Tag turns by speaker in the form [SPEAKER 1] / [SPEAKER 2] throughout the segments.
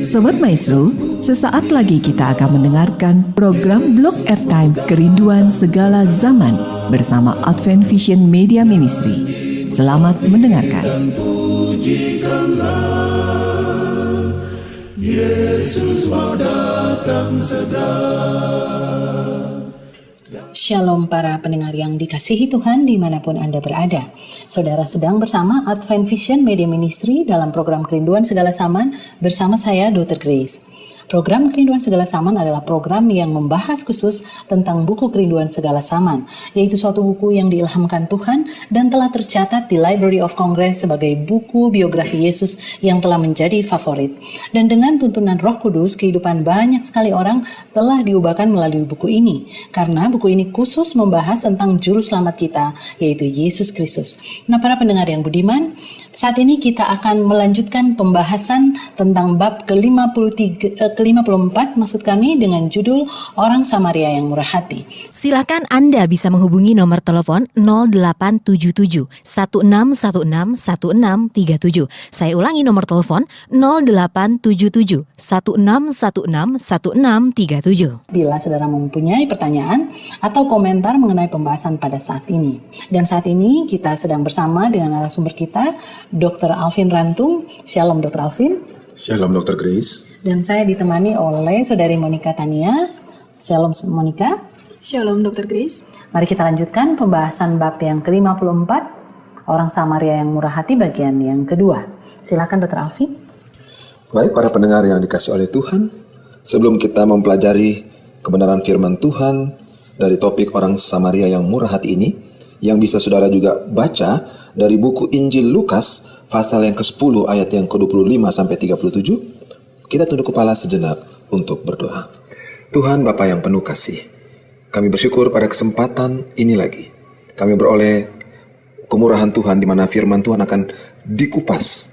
[SPEAKER 1] Sobat Maestro, sesaat lagi kita akan mendengarkan program Blog Airtime Kerinduan Segala Zaman bersama Advent Vision Media Ministry. Selamat mendengarkan. Yesus mau datang segera.
[SPEAKER 2] Shalom para pendengar yang dikasihi Tuhan dimanapun Anda berada. Saudara sedang bersama Advent Vision Media Ministry dalam program Kerinduan Segala Zaman bersama saya Dr. Grace. Program Kerinduan Segala Zaman adalah program yang membahas khusus tentang buku Kerinduan Segala Zaman, yaitu suatu buku yang diilhamkan Tuhan dan telah tercatat di Library of Congress sebagai buku biografi Yesus yang telah menjadi favorit. Dan dengan tuntunan Roh Kudus, kehidupan banyak sekali orang telah diubahkan melalui buku ini, karena buku ini khusus membahas tentang juru selamat kita, yaitu Yesus Kristus. Nah, para pendengar yang budiman, saat ini kita akan melanjutkan pembahasan tentang bab ke-54 maksud kami dengan judul Orang Samaria yang Murah Hati.
[SPEAKER 3] Silakan Anda bisa menghubungi nomor telepon 0877 1616 1637. Saya ulangi nomor telepon 0877 1616 1637.
[SPEAKER 2] Bila saudara mempunyai pertanyaan atau komentar mengenai pembahasan pada saat ini. Dan saat ini kita sedang bersama dengan narasumber kita, Dr. Alvin Rantum. Shalom Dr. Alvin.
[SPEAKER 4] Shalom Dr. Grace.
[SPEAKER 2] Dan saya ditemani oleh Saudari Monica Tania. Shalom Monica.
[SPEAKER 5] Shalom Dr. Grace.
[SPEAKER 2] Mari kita lanjutkan pembahasan bab yang ke-54, Orang Samaria yang Murah Hati bagian yang kedua. Silakan Dr. Alvin.
[SPEAKER 4] Baik para pendengar yang dikasih oleh Tuhan, sebelum kita mempelajari kebenaran firman Tuhan dari topik Orang Samaria yang Murah Hati ini, yang bisa saudara juga baca dari buku Injil Lukas pasal yang ke-10 ayat yang ke-25 sampai 37, kita tunduk kepala sejenak untuk berdoa. Tuhan Bapa yang penuh kasih, kami bersyukur pada kesempatan ini lagi. Kami beroleh kemurahan Tuhan di mana firman Tuhan akan dikupas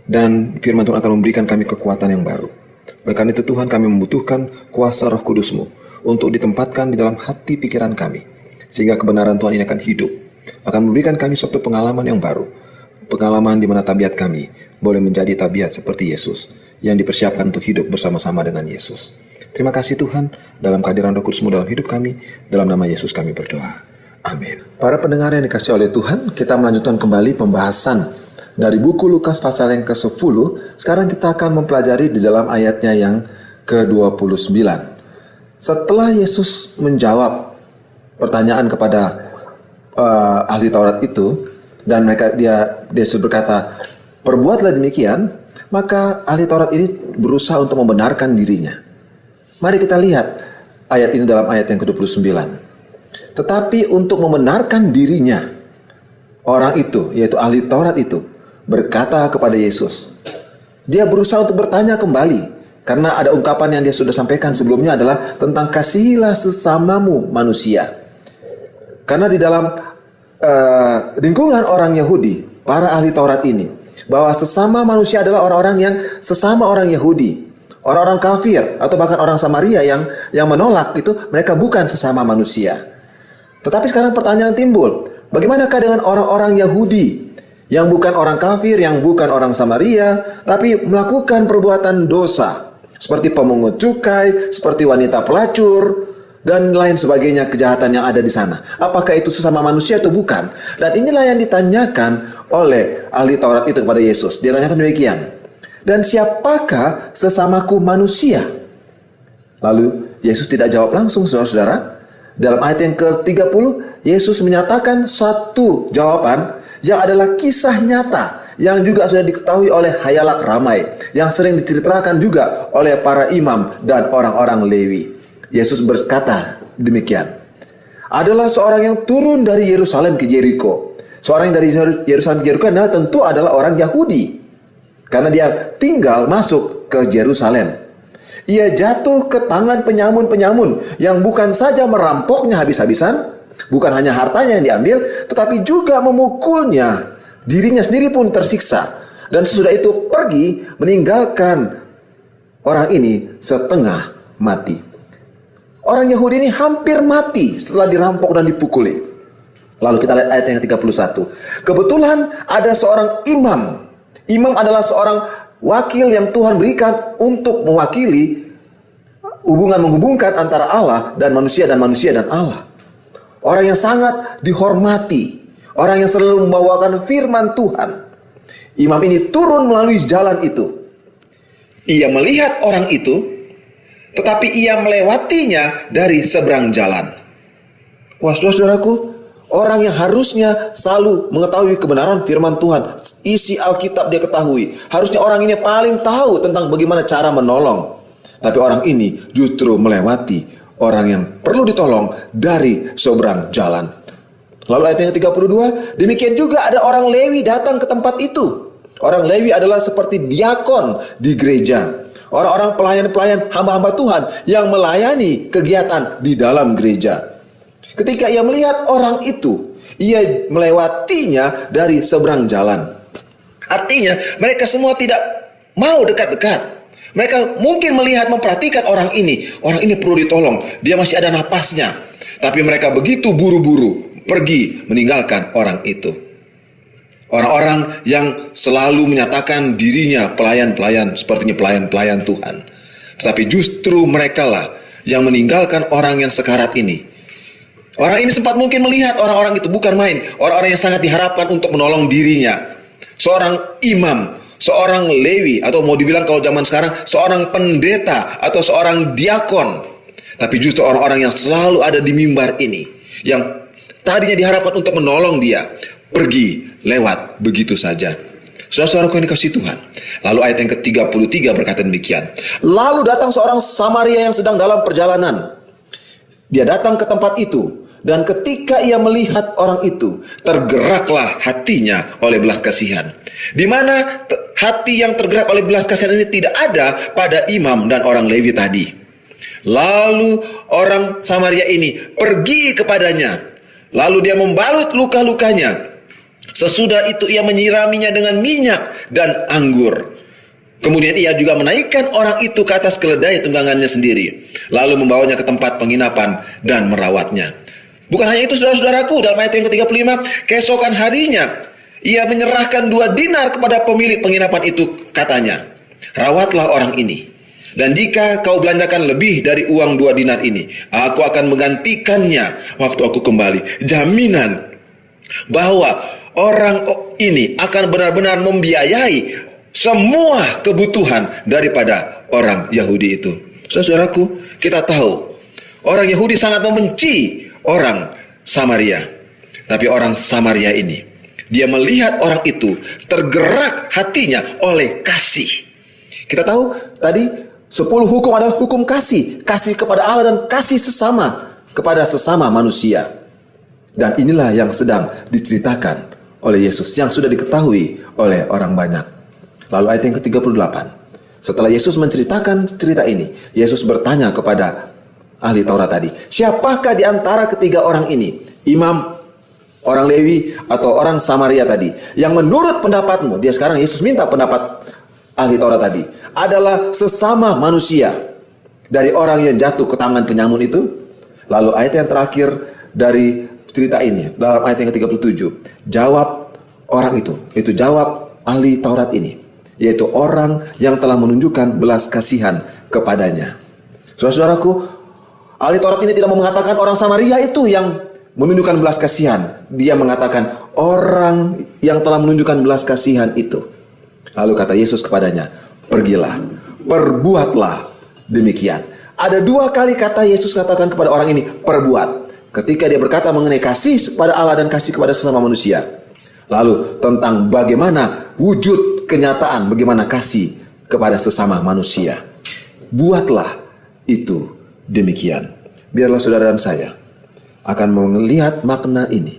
[SPEAKER 4] dan firman Tuhan akan memberikan kami kekuatan yang baru. Oleh karena itu Tuhan, kami membutuhkan kuasa Roh Kudus-Mu untuk ditempatkan di dalam hati pikiran kami, sehingga kebenaran Tuhan ini akan hidup, akan memberikan kami suatu pengalaman yang baru, pengalaman di mana tabiat kami boleh menjadi tabiat seperti Yesus yang dipersiapkan untuk hidup bersama-sama dengan Yesus. Terima kasih Tuhan, dalam kehadiran Roh Kudus-Mu dalam hidup kami, dalam nama Yesus kami berdoa. Amin. Para pendengar yang dikasih oleh Tuhan, kita melanjutkan kembali pembahasan dari buku Lukas pasal yang ke-10. Sekarang kita akan mempelajari di dalam ayatnya yang ke-29. Setelah Yesus menjawab pertanyaan kepada ahli Taurat itu, dan dia berkata, perbuatlah demikian, maka ahli Taurat ini berusaha untuk membenarkan dirinya. Mari kita lihat ayat ini dalam ayat yang ke-29. Tetapi untuk membenarkan dirinya, orang itu, yaitu ahli Taurat itu, berkata kepada Yesus, dia berusaha untuk bertanya kembali, karena ada ungkapan yang dia sudah sampaikan sebelumnya adalah tentang kasihilah sesamamu manusia. Karena di dalam lingkungan orang Yahudi, para ahli Taurat ini, bahwa sesama manusia adalah orang-orang yang sesama orang Yahudi, orang-orang kafir atau bahkan orang Samaria yang menolak itu, mereka bukan sesama manusia. Tetapi sekarang pertanyaan timbul, bagaimanakah dengan orang-orang Yahudi yang bukan orang kafir, yang bukan orang Samaria, tapi melakukan perbuatan dosa seperti pemungut cukai, seperti wanita pelacur, dan lain sebagainya kejahatan yang ada di sana. Apakah itu sesama manusia atau bukan? Dan inilah yang ditanyakan oleh ahli Taurat itu kepada Yesus. Dia tanyakan demikian, dan siapakah sesamaku manusia? Lalu Yesus tidak jawab langsung, saudara-saudara. Dalam ayat yang ke-30, Yesus menyatakan suatu jawaban yang adalah kisah nyata yang juga sudah diketahui oleh hayalak ramai, yang sering diceritakan juga oleh para imam dan orang-orang Lewi. Yesus berkata demikian, adalah seorang yang turun dari Yerusalem ke Yeriko. Seorang yang dari Yerusalem ke Yeriko adalah orang Yahudi, karena dia tinggal masuk ke Yerusalem. Ia jatuh ke tangan penyamun-penyamun yang bukan saja merampoknya habis-habisan, bukan hanya hartanya yang diambil, tetapi juga memukulnya. Dirinya sendiri pun tersiksa, dan sesudah itu pergi meninggalkan orang ini setengah mati. Orang Yahudi ini hampir mati setelah dirampok dan dipukuli. Lalu kita lihat ayat yang ke-31. Kebetulan ada seorang imam. Imam adalah seorang wakil yang Tuhan berikan untuk mewakili menghubungkan antara Allah dan manusia dan Allah. Orang yang sangat dihormati, orang yang selalu membawakan firman Tuhan. Imam ini turun melalui jalan itu. Ia melihat orang itu, tetapi ia melewatinya dari seberang jalan. Wah, saudara-saudaraku, orang yang harusnya selalu mengetahui kebenaran firman Tuhan, isi Alkitab dia ketahui. Harusnya orang ini paling tahu tentang bagaimana cara menolong. Tapi orang ini justru melewati orang yang perlu ditolong dari seberang jalan. Lalu ayat yang 32, demikian juga ada orang Lewi datang ke tempat itu. Orang Lewi adalah seperti diakon di gereja. Orang-orang pelayan-pelayan hamba-hamba Tuhan yang melayani kegiatan di dalam gereja. Ketika ia melihat orang itu, ia melewatinya dari seberang jalan. Artinya mereka semua tidak mau dekat-dekat. Mereka mungkin melihat, memperhatikan orang ini. Orang ini perlu ditolong, dia masih ada napasnya. Tapi mereka begitu buru-buru pergi meninggalkan orang itu. Orang-orang yang selalu menyatakan dirinya pelayan-pelayan, sepertinya pelayan-pelayan Tuhan. Tetapi justru merekalah yang meninggalkan orang yang sekarat ini. Orang ini sempat mungkin melihat orang-orang itu, bukan main. Orang-orang yang sangat diharapkan untuk menolong dirinya. Seorang imam, seorang Lewi, atau mau dibilang kalau zaman sekarang seorang pendeta atau seorang diakon. Tapi justru orang-orang yang selalu ada di mimbar ini, yang tadinya diharapkan untuk menolong dia, pergi lewat begitu saja. Saudara-saudaraku yang dikasihi Tuhan. Lalu ayat yang ke-33 berkata demikian. Lalu datang seorang Samaria yang sedang dalam perjalanan. Dia datang ke tempat itu, dan ketika ia melihat orang itu, tergeraklah hatinya oleh belas kasihan. Di mana hati yang tergerak oleh belas kasihan ini tidak ada pada imam dan orang Lewi tadi. Lalu orang Samaria ini pergi kepadanya. Lalu dia membalut luka-lukanya. Sesudah itu ia menyiraminya dengan minyak dan anggur. Kemudian ia juga menaikkan orang itu ke atas keledai tunggangannya sendiri. Lalu membawanya ke tempat penginapan dan merawatnya. Bukan hanya itu, saudara-saudaraku, dalam ayat yang ke-35, keesokan harinya ia menyerahkan 2 dinar kepada pemilik penginapan itu, katanya, rawatlah orang ini. Dan jika kau belanjakan lebih dari uang 2 dinar ini, aku akan menggantikannya waktu aku kembali. Jaminan bahwa orang ini akan benar-benar membiayai semua kebutuhan daripada orang Yahudi itu. Saudaraku, kita tahu orang Yahudi sangat membenci orang Samaria. Tapi orang Samaria ini, dia melihat orang itu, tergerak hatinya oleh kasih. Kita tahu tadi 10 hukum adalah hukum kasih. Kasih kepada Allah dan kasih sesama kepada sesama manusia. Dan inilah yang sedang diceritakan oleh Yesus, yang sudah diketahui oleh orang banyak. Lalu ayat yang ke-38. Setelah Yesus menceritakan cerita ini, Yesus bertanya kepada ahli Taurat tadi, siapakah di antara ketiga orang ini, imam, orang Lewi, atau orang Samaria tadi, yang menurut pendapatmu, dia sekarang Yesus minta pendapat ahli Taurat tadi, adalah sesama manusia dari orang yang jatuh ke tangan penyamun itu? Lalu ayat yang terakhir dari cerita ini, dalam ayat yang ke-37, jawab orang itu jawab ahli Taurat ini, yaitu orang yang telah menunjukkan belas kasihan kepadanya. Saudara-saudaraku, ahli Taurat ini tidak mau mengatakan orang Samaria itu yang menunjukkan belas kasihan. Dia mengatakan orang yang telah menunjukkan belas kasihan itu. Lalu kata Yesus kepadanya, pergilah, perbuatlah demikian. Ada 2 kali kata Yesus katakan kepada orang ini, perbuat. Ketika dia berkata mengenai kasih kepada Allah dan kasih kepada sesama manusia. Lalu tentang bagaimana wujud kenyataan, bagaimana kasih kepada sesama manusia. Buatlah itu demikian. Biarlah saudara dan saya akan melihat makna ini,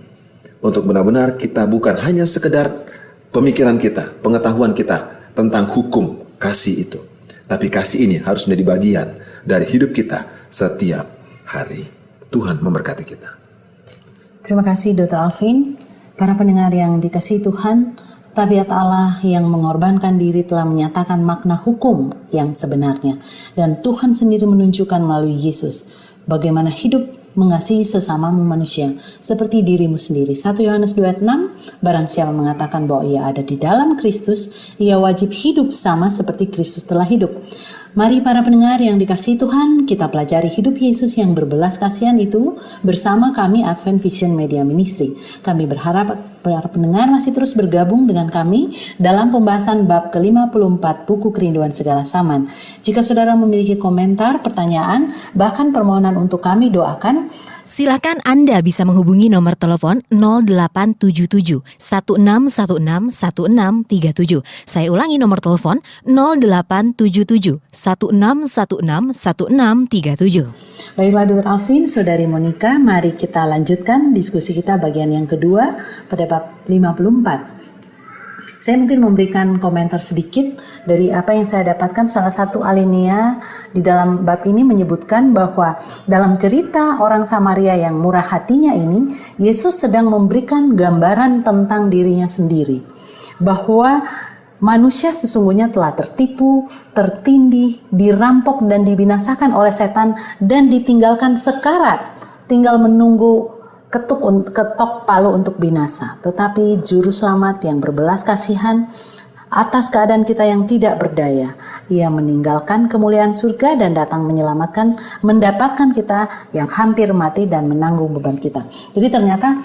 [SPEAKER 4] untuk benar-benar kita bukan hanya sekedar pemikiran kita, pengetahuan kita tentang hukum kasih itu, tapi kasih ini harus menjadi bagian dari hidup kita setiap hari. Tuhan memberkati kita.
[SPEAKER 2] Terima kasih Dr. Alvin. Para pendengar yang dikasihi Tuhan, tabiat Allah yang mengorbankan diri telah menyatakan makna hukum yang sebenarnya. Dan Tuhan sendiri menunjukkan melalui Yesus bagaimana hidup mengasihi sesamamu manusia seperti dirimu sendiri. 1 Yohanes 2:6, Barang siapa mengatakan bahwa ia ada di dalam Kristus, ia wajib hidup sama seperti Kristus telah hidup. Mari para pendengar yang dikasihi Tuhan, kita pelajari hidup Yesus yang berbelas kasihan itu bersama kami Advent Vision Media Ministry. Kami berharap para pendengar masih terus bergabung dengan kami dalam pembahasan bab ke-54 buku Kerinduan Segala Zaman. Jika saudara memiliki komentar, pertanyaan, bahkan permohonan untuk kami doakan,
[SPEAKER 3] silakan Anda bisa menghubungi nomor telepon 0877 1616 1637. Saya ulangi nomor telepon 0877 1616 1637.
[SPEAKER 2] Baiklah Dr. Alvin, Saudari Monica, mari kita lanjutkan diskusi kita bagian yang kedua pada bab 54. Saya mungkin memberikan komentar sedikit dari apa yang saya dapatkan. Salah satu alinea di dalam bab ini menyebutkan bahwa dalam cerita orang Samaria yang murah hatinya ini, Yesus sedang memberikan gambaran tentang dirinya sendiri. Bahwa manusia sesungguhnya telah tertipu, tertindih, dirampok dan dibinasakan oleh setan dan ditinggalkan sekarat, tinggal menunggu ketok palu untuk binasa. Tetapi juru selamat yang berbelas kasihan atas keadaan kita yang tidak berdaya, ia meninggalkan kemuliaan surga dan datang menyelamatkan, mendapatkan kita yang hampir mati dan menanggung beban kita. Jadi ternyata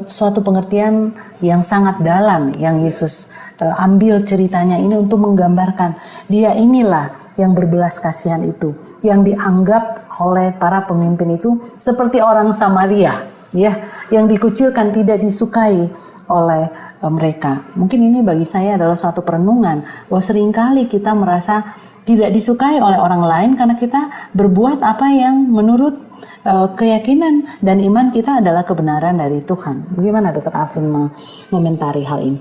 [SPEAKER 2] suatu pengertian yang sangat dalam yang Yesus ambil ceritanya ini untuk menggambarkan dia inilah yang berbelas kasihan itu, yang dianggap oleh para pemimpin itu seperti orang Samaria, ya, yang dikucilkan, tidak disukai oleh mereka. Mungkin ini bagi saya adalah suatu perenungan bahwa seringkali kita merasa tidak disukai oleh orang lain karena kita berbuat apa yang menurut keyakinan dan iman kita adalah kebenaran dari Tuhan. Bagaimana Dr. Alvin mengomentari hal ini?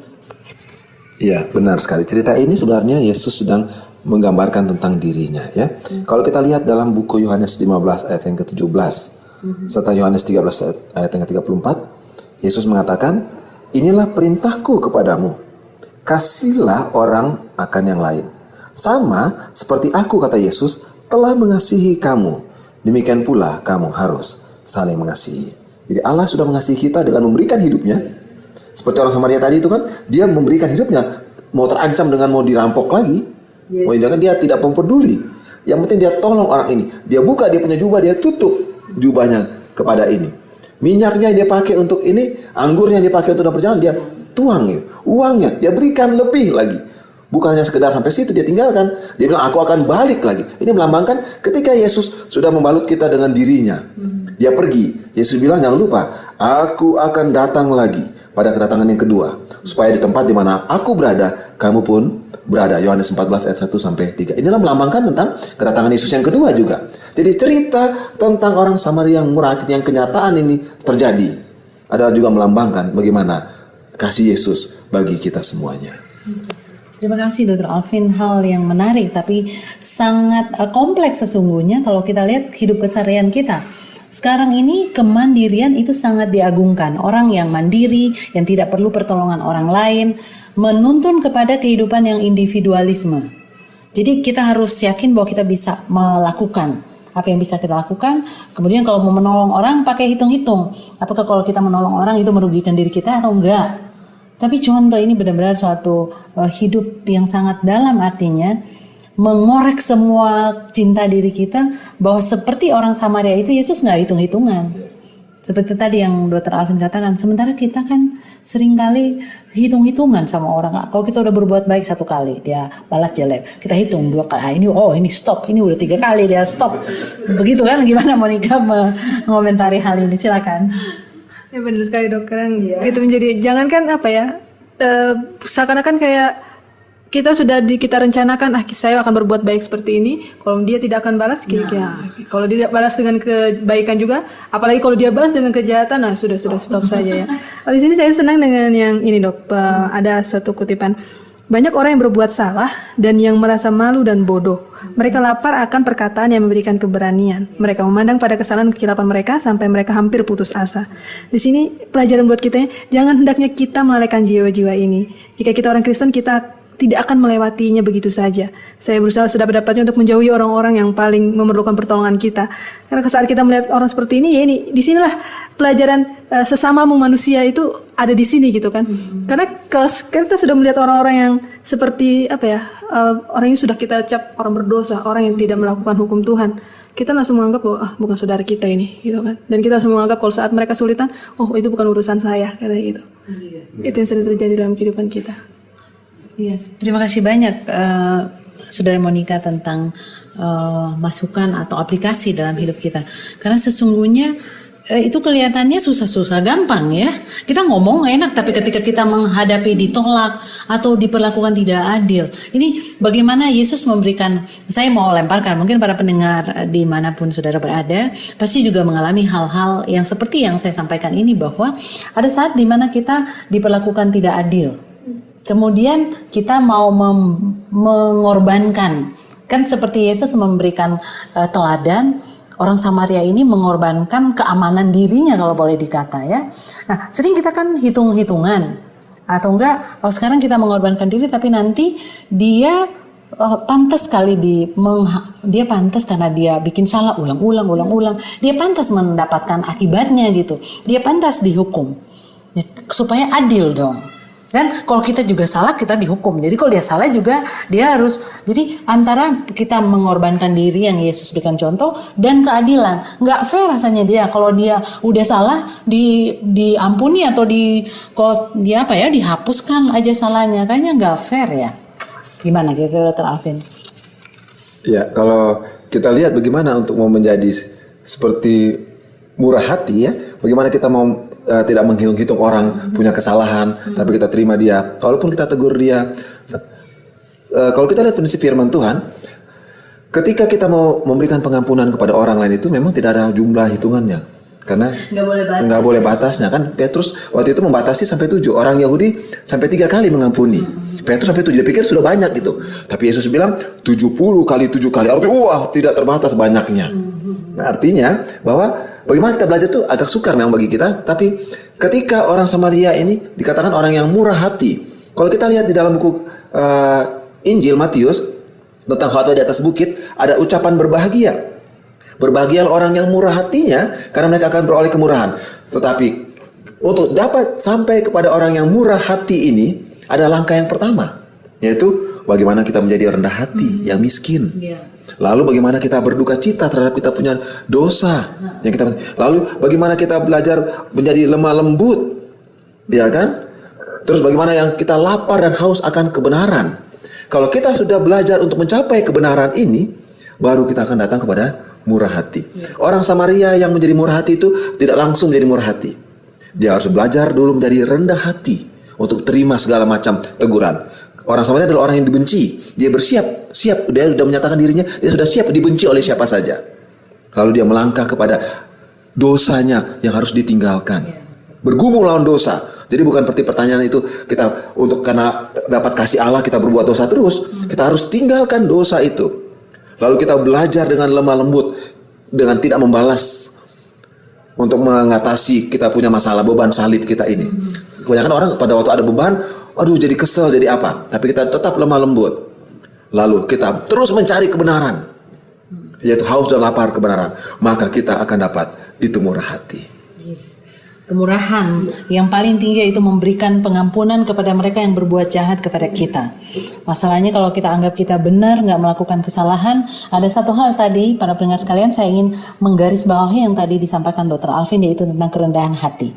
[SPEAKER 4] Ya, benar sekali. Cerita ini sebenarnya Yesus sedang menggambarkan tentang dirinya, ya. Kalau kita lihat dalam buku Yohanes 15 ayat yang ke-17 serta Yohanes 13 ayat yang ke-34, Yesus mengatakan, "Inilah perintahku kepadamu, kasihlah orang akan yang lain. Sama seperti aku," kata Yesus, "telah mengasihi kamu, demikian pula kamu harus saling mengasihi." Jadi Allah sudah mengasihi kita dengan memberikan hidupnya. Seperti orang Samaria tadi itu kan, dia memberikan hidupnya, mau terancam dengan mau dirampok lagi. Mau dia tidak peduli. Yang penting dia tolong orang ini. Dia buka dia punya jubah, dia tutup jubahnya kepada ini. Minyaknya dia pakai untuk ini, anggurnya dia pakai untuk perjalanan, dia tuang gitu. Uangnya dia berikan lebih lagi. Bukan hanya sekedar sampai situ dia tinggalkan. Dia bilang aku akan balik lagi. Ini melambangkan ketika Yesus sudah membalut kita dengan dirinya. Dia pergi. Yesus bilang jangan lupa, aku akan datang lagi pada kedatangan yang kedua, supaya di tempat di mana aku berada, kamu pun berada. Yohanes 14 ayat 1 sampai 3. Inilah melambangkan tentang kedatangan Yesus yang kedua juga. Jadi cerita tentang orang Samaria yang murah hati yang kenyataan ini terjadi adalah juga melambangkan bagaimana kasih Yesus bagi kita semuanya.
[SPEAKER 2] Terima kasih Dr. Alvin, hal yang menarik tapi sangat kompleks sesungguhnya kalau kita lihat hidup keseharian kita. Sekarang ini kemandirian itu sangat diagungkan. Orang yang mandiri, yang tidak perlu pertolongan orang lain, menuntun kepada kehidupan yang individualisme. Jadi kita harus yakin bahwa kita bisa melakukan apa yang bisa kita lakukan. Kemudian kalau mau menolong orang pakai hitung-hitung. Apakah kalau kita menolong orang itu merugikan diri kita atau enggak? Tapi contoh ini benar-benar suatu hidup yang sangat dalam, artinya mengorek semua cinta diri kita, bahwa seperti orang Samaria itu Yesus nggak hitung-hitungan. Seperti tadi yang Dr. Alvin katakan, sementara kita kan seringkali hitung-hitungan sama orang. Kalau kita udah berbuat baik satu kali, dia balas jelek, kita hitung 2 kali. Ini stop, ini udah 3 kali dia stop. Begitu kan? Gimana Monica mengomentari hal ini? Silakan.
[SPEAKER 5] Ya benar sekali dokter. Itu menjadi jangankan seakan-akan kayak kita sudah kita rencanakan, saya akan berbuat baik seperti ini. Kalau dia tidak akan balas, kalau dia balas dengan kebaikan juga, apalagi kalau dia balas dengan kejahatan, sudah stop saja ya. Di sini saya senang dengan yang ini dok. Ada suatu kutipan. Banyak orang yang berbuat salah dan yang merasa malu dan bodoh. Mereka lapar akan perkataan yang memberikan keberanian. Mereka memandang pada kesalahan kekilapan mereka sampai mereka hampir putus asa. Di sini pelajaran buat kita, jangan hendaknya kita melalaikan jiwa-jiwa ini. Jika kita orang Kristen, kita tidak akan melewatinya begitu saja. Saya berusaha sedapat-dapatnya untuk menjauhi orang-orang yang paling memerlukan pertolongan kita. Karena saat kita melihat orang seperti ini, ya ini disinilah pelajaran sesamamu manusia itu ada di sini gitu kan. Karena kalau kita sudah melihat orang-orang yang seperti orang yang sudah kita cap orang berdosa, orang yang tidak melakukan hukum Tuhan, kita langsung menganggap bahwa bukan saudara kita ini gitu kan. Dan kita langsung menganggap kalau saat mereka sulitan, oh itu bukan urusan saya katanya gitu. Itu yang sering terjadi dalam kehidupan kita.
[SPEAKER 2] Iya, terima kasih banyak Saudara Monica tentang masukan atau aplikasi dalam hidup kita. Karena sesungguhnya itu kelihatannya susah-susah gampang ya. Kita ngomong enak, tapi ketika kita menghadapi ditolak atau diperlakukan tidak adil, ini bagaimana Yesus memberikan, saya mau lemparkan, mungkin para pendengar dimanapun saudara berada, pasti juga mengalami hal-hal yang seperti yang saya sampaikan ini, bahwa ada saat dimana kita diperlakukan tidak adil. Kemudian kita mau mengorbankan, kan seperti Yesus memberikan teladan. Orang Samaria ini mengorbankan keamanan dirinya kalau boleh dikata ya. Nah, sering kita kan hitung-hitungan atau enggak, sekarang kita mengorbankan diri tapi nanti dia pantas sekali dia pantas karena dia bikin salah ulang-ulang. Dia pantas mendapatkan akibatnya gitu. Dia pantas dihukum. Ya, supaya adil dong. Kan kalau kita juga salah kita dihukum. Jadi kalau dia salah juga dia harus. Jadi antara kita mengorbankan diri yang Yesus berikan contoh dan keadilan, nggak fair rasanya dia kalau dia udah salah diampuni atau dihapuskan aja salahnya. Kayaknya nggak fair ya. Gimana kira-kira Dr. Alvin?
[SPEAKER 4] Ya, kalau kita lihat bagaimana untuk mau menjadi seperti murah hati ya, bagaimana kita mau tidak menghitung-hitung orang punya kesalahan, tapi kita terima dia, walaupun kita tegur dia. Kalau kita lihat prinsip firman Tuhan, ketika kita mau memberikan pengampunan kepada orang lain itu memang tidak ada jumlah hitungannya, karena nggak boleh batasnya. Kan Petrus waktu itu membatasi sampai 7 orang Yahudi sampai 3 kali mengampuni. Petrus sampai 7, dia pikir sudah banyak gitu, tapi Yesus bilang 70 kali 7 kali, artinya tidak terbatas banyaknya. Nah, artinya bahwa bagaimana kita belajar itu agak sukar memang bagi kita, tapi ketika orang Samaria ini dikatakan orang yang murah hati. Kalau kita lihat di dalam buku Injil Matius tentang khotbah di atas bukit, ada ucapan berbahagia. Berbahagialah orang yang murah hatinya, karena mereka akan beroleh kemurahan. Tetapi untuk dapat sampai kepada orang yang murah hati ini, ada langkah yang pertama, yaitu bagaimana kita menjadi rendah hati, yang miskin. Lalu bagaimana kita berduka cita terhadap kita punya dosa yang kita. Lalu bagaimana kita belajar menjadi lemah lembut, ya kan? Terus bagaimana yang kita lapar dan haus akan kebenaran. Kalau kita sudah belajar untuk mencapai kebenaran ini, baru kita akan datang kepada murah hati. Orang Samaria yang menjadi murah hati itu tidak langsung menjadi murah hati. Dia harus belajar dulu menjadi rendah hati untuk terima segala macam teguran. Orang Samaria adalah orang yang dibenci. Dia bersiap, dia sudah menyatakan dirinya, dia sudah siap dibenci oleh siapa saja. Lalu dia melangkah kepada dosanya yang harus ditinggalkan. Bergumul lawan dosa. Jadi bukan seperti pertanyaan itu, kita untuk karena dapat kasih Allah kita berbuat dosa terus. Kita harus tinggalkan dosa itu. Lalu kita belajar dengan lemah lembut, dengan tidak membalas, untuk mengatasi kita punya masalah beban salib kita ini. Kebanyakan orang pada waktu ada beban, aduh jadi kesel, jadi apa. Tapi kita tetap lemah lembut. Lalu kita terus mencari kebenaran, yaitu haus dan lapar kebenaran. Maka kita akan dapat itu murah hati.
[SPEAKER 2] Kemurahan yang paling tinggi itu memberikan pengampunan kepada mereka yang berbuat jahat kepada kita. Masalahnya kalau kita anggap kita benar, nggak melakukan kesalahan, ada satu hal tadi, para pendengar sekalian, saya ingin menggarisbawahi yang tadi disampaikan Dr. Alvin, yaitu tentang kerendahan hati.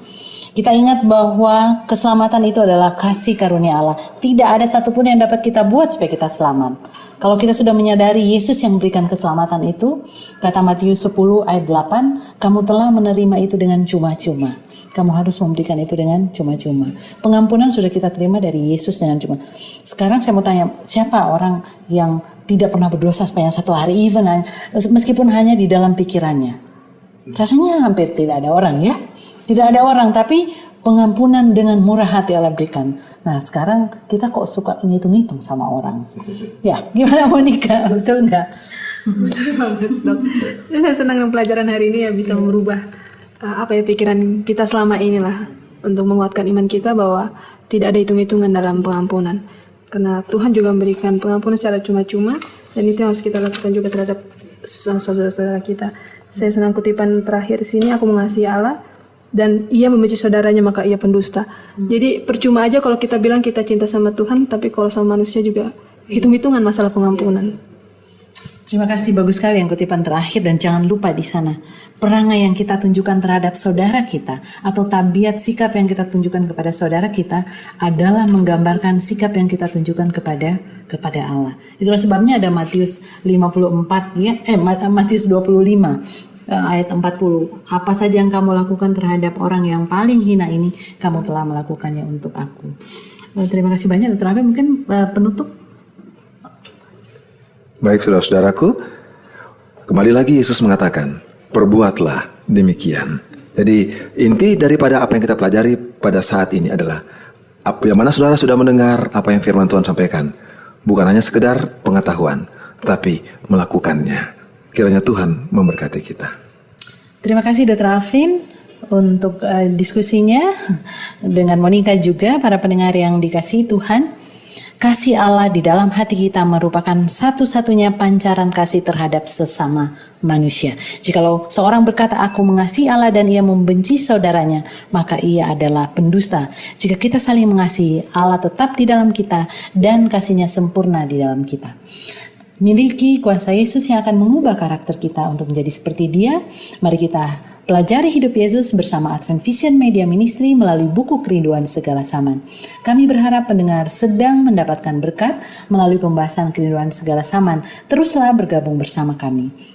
[SPEAKER 2] Kita ingat bahwa keselamatan itu adalah kasih karunia Allah. Tidak ada satupun yang dapat kita buat supaya kita selamat. Kalau kita sudah menyadari Yesus yang memberikan keselamatan itu, kata Matius 10 ayat 8, kamu telah menerima itu dengan cuma-cuma. Kamu harus memberikan itu dengan cuma-cuma. Pengampunan sudah kita terima dari Yesus dengan cuma. Sekarang saya mau tanya, siapa orang yang tidak pernah berdosa sepanjang satu hari, even meskipun hanya di dalam pikirannya? Rasanya hampir tidak ada orang ya. Tidak ada orang, tapi pengampunan dengan murah hati Allah berikan. Nah sekarang kita kok suka ngitung-ngitung sama orang. Ya gimana Monica, betul nggak?
[SPEAKER 5] Betul banget dok. Saya senang dengan pelajaran hari ini ya, bisa merubah pikiran kita selama inilah, untuk menguatkan iman kita bahwa tidak ada hitung-hitungan dalam pengampunan. Karena Tuhan juga memberikan pengampunan secara cuma-cuma, dan itu yang harus kita lakukan juga terhadap saudara-saudara kita. Saya senang kutipan terakhir sini, aku mengasihi Allah dan ia membenci saudaranya maka ia pendusta. Jadi percuma aja kalau kita bilang kita cinta sama Tuhan, tapi kalau sama manusia juga hitung-hitungan masalah pengampunan.
[SPEAKER 2] Terima kasih, bagus sekali yang kutipan terakhir, dan jangan lupa di sana perangai yang kita tunjukkan terhadap saudara kita atau tabiat sikap yang kita tunjukkan kepada saudara kita adalah menggambarkan sikap yang kita tunjukkan kepada Allah. Itulah sebabnya ada Matius 54 ya, Matius 25 ayat 40. Apa saja yang kamu lakukan terhadap orang yang paling hina ini, kamu telah melakukannya untuk aku. Terima kasih banyak, Dr. Afif. Mungkin penutup.
[SPEAKER 4] Baik saudara-saudaraku, kembali lagi Yesus mengatakan, perbuatlah demikian. Jadi inti daripada apa yang kita pelajari pada saat ini adalah, bila mana saudara sudah mendengar apa yang firman Tuhan sampaikan, bukan hanya sekedar pengetahuan, tetapi melakukannya. Kiranya Tuhan memberkati kita.
[SPEAKER 2] Terima kasih Dr. Alvin untuk diskusinya dengan Monica juga, para pendengar yang dikasihi Tuhan. Kasih Allah di dalam hati kita merupakan satu-satunya pancaran kasih terhadap sesama manusia. Jikalau seorang berkata, aku mengasihi Allah dan ia membenci saudaranya, maka ia adalah pendusta. Jika kita saling mengasihi, Allah tetap di dalam kita dan kasih-Nya sempurna di dalam kita. Miliki kuasa Yesus yang akan mengubah karakter kita untuk menjadi seperti Dia. Mari kita pelajari hidup Yesus bersama Advent Vision Media Ministry melalui buku Kerinduan Segala Zaman. Kami berharap pendengar sedang mendapatkan berkat melalui pembahasan Kerinduan Segala Zaman. Teruslah bergabung bersama kami.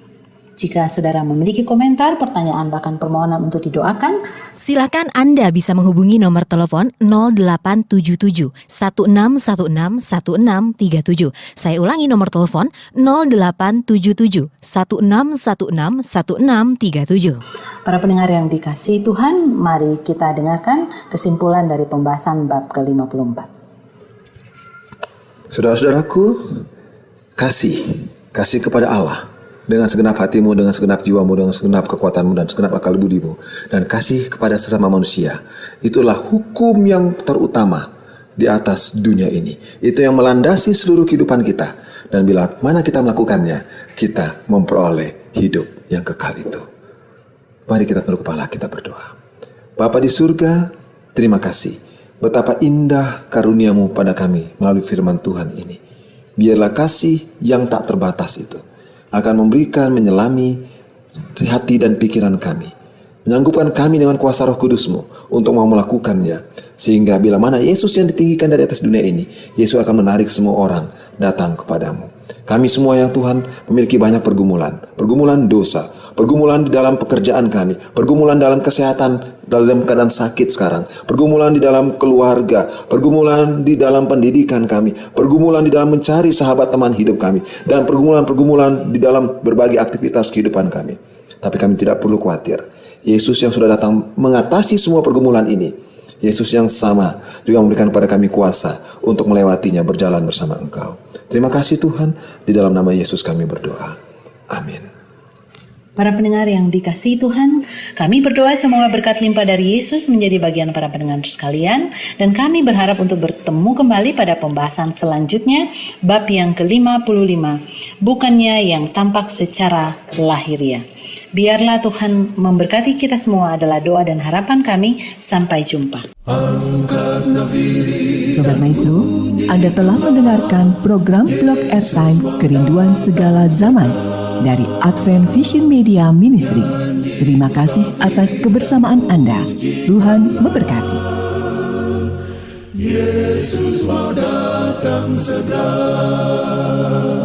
[SPEAKER 2] Jika saudara memiliki komentar, pertanyaan, bahkan permohonan untuk didoakan,
[SPEAKER 3] Silakan Anda bisa menghubungi nomor telepon 0877 1616 1637. Saya ulangi nomor telepon 0877 1616 1637.
[SPEAKER 2] para pendengar yang dikasihi Tuhan, mari kita dengarkan kesimpulan dari pembahasan bab ke-54.
[SPEAKER 4] Saudara-saudaraku, kasih kepada Allah dengan segenap hatimu, dengan segenap jiwamu, dengan segenap kekuatanmu, dan segenap akal budimu, dan kasih kepada sesama manusia. Itulah hukum yang terutama di atas dunia ini. Itu yang melandasi seluruh kehidupan kita. Dan bila mana kita melakukannya, kita memperoleh hidup yang kekal itu. Mari kita tunduk kepala, kita berdoa. Bapa di surga, terima kasih. Betapa indah karunia-Mu pada kami melalui firman Tuhan ini. Biarlah kasih yang tak terbatas itu akan memberikan, menyelami hati dan pikiran kami, menyanggupkan kami dengan kuasa Roh Kudus-Mu untuk mau melakukannya, sehingga bila mana Yesus yang ditinggikan dari atas dunia ini, Yesus akan menarik semua orang datang kepadamu. Kami semua yang Tuhan memiliki banyak pergumulan dosa, pergumulan di dalam pekerjaan kami, pergumulan dalam kesehatan, dalam keadaan sakit sekarang, pergumulan di dalam keluarga, pergumulan di dalam pendidikan kami, pergumulan di dalam mencari sahabat teman hidup kami, dan pergumulan-pergumulan di dalam berbagai aktivitas kehidupan kami. Tapi kami tidak perlu khawatir. Yesus yang sudah datang mengatasi semua pergumulan ini, Yesus yang sama juga memberikan kepada kami kuasa untuk melewatinya, berjalan bersama Engkau. Terima kasih Tuhan, di dalam nama Yesus kami berdoa. Amin.
[SPEAKER 2] Para pendengar yang dikasihi Tuhan, kami berdoa semoga berkat limpah dari Yesus menjadi bagian para pendengar sekalian, dan kami berharap untuk bertemu kembali pada pembahasan selanjutnya, bab yang ke-55, bukannya yang tampak secara lahiriah. Biarlah Tuhan memberkati kita semua adalah doa dan harapan kami. Sampai jumpa.
[SPEAKER 1] Sobat Maestro, Anda telah mendengarkan program Blog Airtime Kerinduan Segala Zaman dari Advent Vision Media Ministry. Terima kasih atas kebersamaan Anda. Tuhan memberkati.
[SPEAKER 6] Yesus mau datang segera.